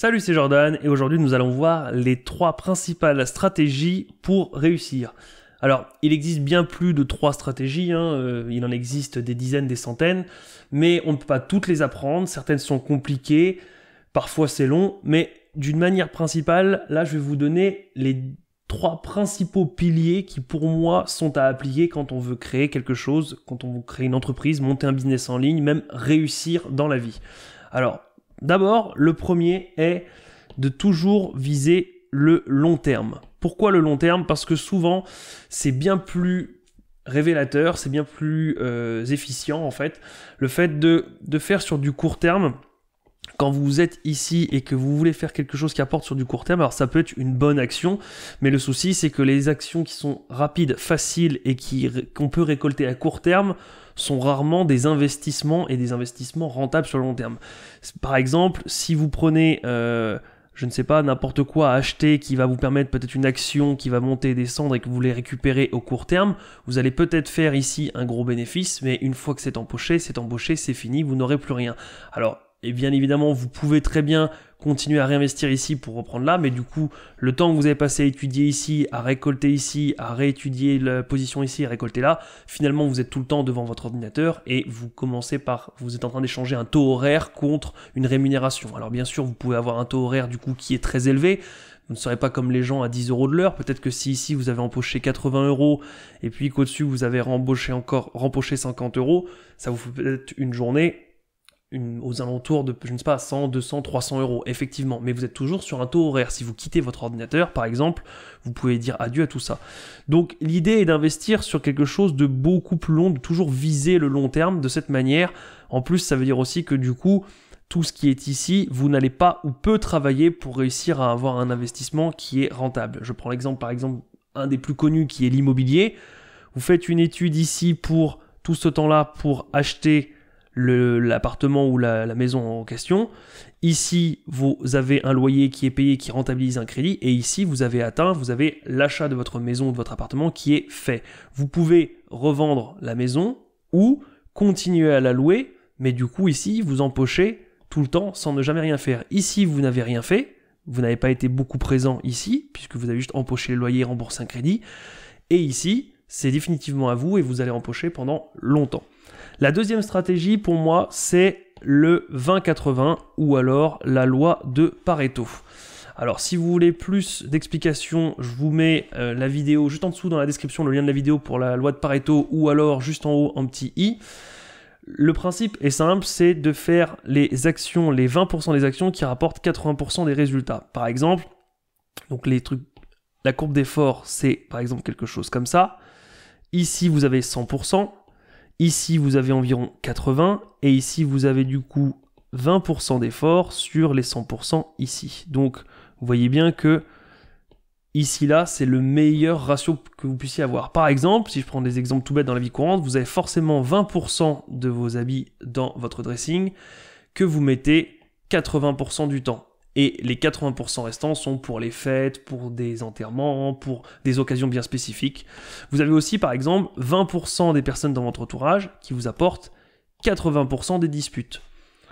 Salut, c'est Jordan et aujourd'hui nous allons voir les 3 principales stratégies pour réussir. Alors, il existe bien plus de 3 stratégies, il en existe des dizaines, des centaines, mais on ne peut pas toutes les apprendre, certaines sont compliquées, parfois c'est long, mais d'une manière principale, là je vais vous donner les 3 principaux piliers qui pour moi sont à appliquer quand on veut créer quelque chose, quand on veut créer une entreprise, monter un business en ligne, même réussir dans la vie. Alors, d'abord, le premier est de toujours viser le long terme. Pourquoi le long terme ? Parce que souvent, c'est bien plus révélateur, c'est bien plus efficient en fait, le fait de faire sur du court terme. Quand vous êtes ici et que vous voulez faire quelque chose qui apporte sur du court terme, alors ça peut être une bonne action, mais le souci c'est que les actions qui sont rapides, faciles et qu'on peut récolter à court terme sont rarement des investissements et des investissements rentables sur le long terme. Par exemple, si vous prenez, je ne sais pas, n'importe quoi à acheter qui va vous permettre peut-être une action qui va monter et descendre et que vous voulez récupérer au court terme, vous allez peut-être faire ici un gros bénéfice, mais une fois que c'est empoché, c'est fini, vous n'aurez plus rien. Alors, et bien évidemment, vous pouvez très bien continuer à réinvestir ici pour reprendre là, mais du coup, le temps que vous avez passé à étudier ici, à récolter ici, à réétudier la position ici, à récolter là, finalement, vous êtes tout le temps devant votre ordinateur et vous êtes en train d'échanger un taux horaire contre une rémunération. Alors bien sûr, vous pouvez avoir un taux horaire du coup qui est très élevé. Vous ne serez pas comme les gens à 10 € de l'heure. Peut-être que si ici vous avez empoché 80 € et puis qu'au-dessus vous avez rempoché 50 €, ça vous fait peut-être une journée aux alentours de, je ne sais pas, 100, 200, 300 €, effectivement. Mais vous êtes toujours sur un taux horaire. Si vous quittez votre ordinateur, par exemple, vous pouvez dire adieu à tout ça. Donc, l'idée est d'investir sur quelque chose de beaucoup plus long, de toujours viser le long terme de cette manière. En plus, ça veut dire aussi que du coup, tout ce qui est ici, vous n'allez pas ou peu travailler pour réussir à avoir un investissement qui est rentable. Je prends l'exemple, par exemple, un des plus connus qui est l'immobilier. Vous faites une étude ici pour tout ce temps-là pour acheter l'appartement ou la maison en question. Ici, vous avez un loyer qui est payé, qui rentabilise un crédit, et ici, vous avez l'achat de votre maison ou de votre appartement qui est fait. Vous pouvez revendre la maison ou continuer à la louer, mais du coup, ici, vous empochez tout le temps sans ne jamais rien faire. Ici, vous n'avez rien fait, vous n'avez pas été beaucoup présent ici, puisque vous avez juste empoché le loyer et remboursé un crédit, et ici, c'est définitivement à vous et vous allez empocher pendant longtemps. La deuxième stratégie pour moi, c'est le 20-80 ou alors la loi de Pareto. Alors si vous voulez plus d'explications, je vous mets la vidéo juste en dessous dans la description, le lien de la vidéo pour la loi de Pareto ou alors juste en haut en petit i. Le principe est simple, c'est de faire les actions, les 20% des actions qui rapportent 80% des résultats. Par exemple, donc la courbe d'effort, c'est par exemple quelque chose comme ça. Ici, vous avez 100%. Ici, vous avez environ 80 et ici, vous avez du coup 20% d'effort sur les 100% ici. Donc, vous voyez bien que ici, là, c'est le meilleur ratio que vous puissiez avoir. Par exemple, si je prends des exemples tout bêtes dans la vie courante, vous avez forcément 20% de vos habits dans votre dressing que vous mettez 80% du temps. Et les 80% restants sont pour les fêtes, pour des enterrements, pour des occasions bien spécifiques. Vous avez aussi, par exemple, 20% des personnes dans votre entourage qui vous apportent 80% des disputes.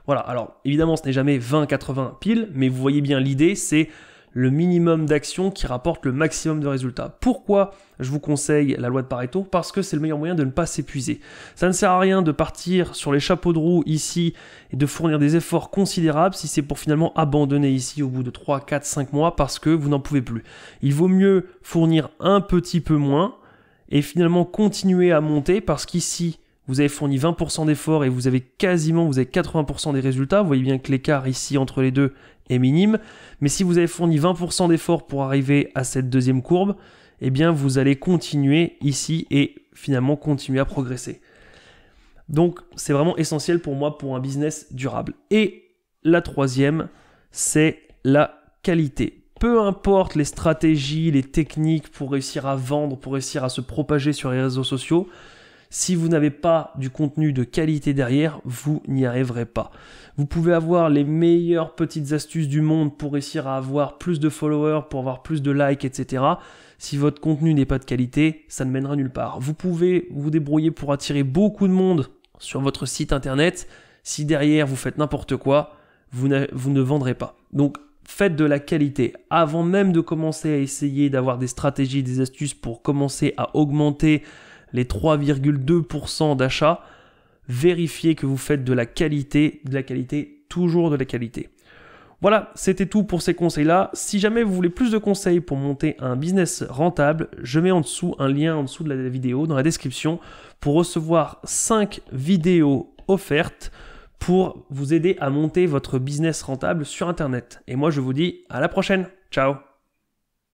Voilà, alors évidemment, ce n'est jamais 20-80 pile, mais vous voyez bien l'idée, c'est le minimum d'actions qui rapporte le maximum de résultats. Pourquoi je vous conseille la loi de Pareto ? Parce que c'est le meilleur moyen de ne pas s'épuiser. Ça ne sert à rien de partir sur les chapeaux de roue ici et de fournir des efforts considérables si c'est pour finalement abandonner ici au bout de 3, 4, 5 mois parce que vous n'en pouvez plus. Il vaut mieux fournir un petit peu moins et finalement continuer à monter parce qu'ici, vous avez fourni 20% d'efforts et vous avez 80% des résultats. Vous voyez bien que l'écart ici entre les deux est minime. Mais si vous avez fourni 20% d'efforts pour arriver à cette deuxième courbe, eh bien vous allez continuer ici et finalement continuer à progresser. Donc c'est vraiment essentiel pour moi pour un business durable. Et la troisième, c'est la qualité. Peu importe les stratégies, les techniques pour réussir à vendre, pour réussir à se propager sur les réseaux sociaux, si vous n'avez pas du contenu de qualité derrière, vous n'y arriverez pas. Vous pouvez avoir les meilleures petites astuces du monde pour réussir à avoir plus de followers, pour avoir plus de likes, etc. Si votre contenu n'est pas de qualité, ça ne mènera nulle part. Vous pouvez vous débrouiller pour attirer beaucoup de monde sur votre site internet. Si derrière vous faites n'importe quoi, vous ne vendrez pas. Donc faites de la qualité. Avant même de commencer à essayer d'avoir des stratégies, des astuces pour commencer à augmenter les 3,2% d'achat, vérifiez que vous faites de la qualité, toujours de la qualité. Voilà, c'était tout pour ces conseils-là. Si jamais vous voulez plus de conseils pour monter un business rentable, je mets en dessous un lien en dessous de la vidéo, dans la description, pour recevoir 5 vidéos offertes pour vous aider à monter votre business rentable sur Internet. Et moi, je vous dis à la prochaine. Ciao!